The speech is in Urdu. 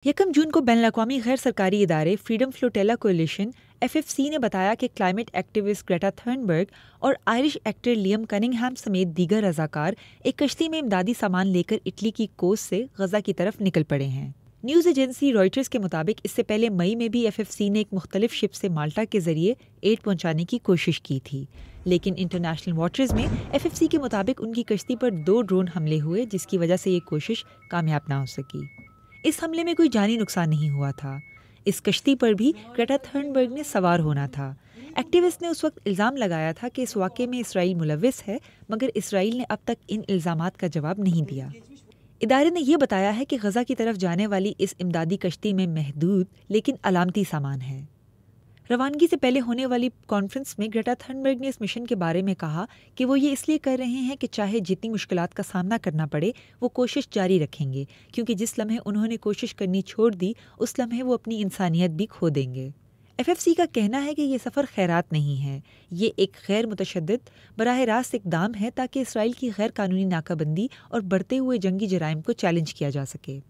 یکم جون کو بین الاقوامی غیر سرکاری ادارے فریڈم فلوٹیلا کولیشن FFC نے بتایا کہ کلائمیٹ ایکٹیوسٹ گریٹا تھرنبرگ اور آئرش ایکٹر لیام کننگہام سمیت دیگر رضاکار ایک کشتی میں امدادی سامان لے کر اٹلی کی کوسٹ سے غزہ کی طرف نکل پڑے ہیں۔ نیوز ایجنسی رائٹرز کے مطابق اس سے پہلے مئی میں بھی FFC نے ایک مختلف شپ سے مالٹا کے ذریعے ایڈ پہنچانے کی کوشش کی تھی، لیکن انٹرنیشنل واٹرز میں FFC کے مطابق ان کی کشتی پر 2 ڈرون حملے ہوئے، جس کی وجہ سے یہ کوشش کامیاب نہ ہو سکی۔ اس حملے میں کوئی جانی نقصان نہیں ہوا تھا۔ اس کشتی پر بھی گریٹا تھرنبرگ نے سوار ہونا تھا۔ ایکٹیوسٹ نے اس وقت الزام لگایا تھا کہ اس واقعے میں اسرائیل ملوث ہے، مگر اسرائیل نے اب تک ان الزامات کا جواب نہیں دیا۔ ادارے نے یہ بتایا ہے کہ غزہ کی طرف جانے والی اس امدادی کشتی میں محدود لیکن علامتی سامان ہے۔ روانگی سے پہلے ہونے والی کانفرنس میں گریٹا تھرنبرگ نے اس مشن کے بارے میں کہا کہ وہ یہ اس لیے کر رہے ہیں کہ چاہے جتنی مشکلات کا سامنا کرنا پڑے وہ کوشش جاری رکھیں گے، کیونکہ جس لمحے انہوں نے کوشش کرنی چھوڑ دی اس لمحے وہ اپنی انسانیت بھی کھو دیں گے۔ FFC کا کہنا ہے کہ یہ سفر خیرات نہیں ہے، یہ ایک غیر متشدد براہ راست اقدام ہے تاکہ اسرائیل کی غیر قانونی ناکہ بندی اور بڑھتے ہوئے جنگی جرائم کو چیلنج کیا جا سکے۔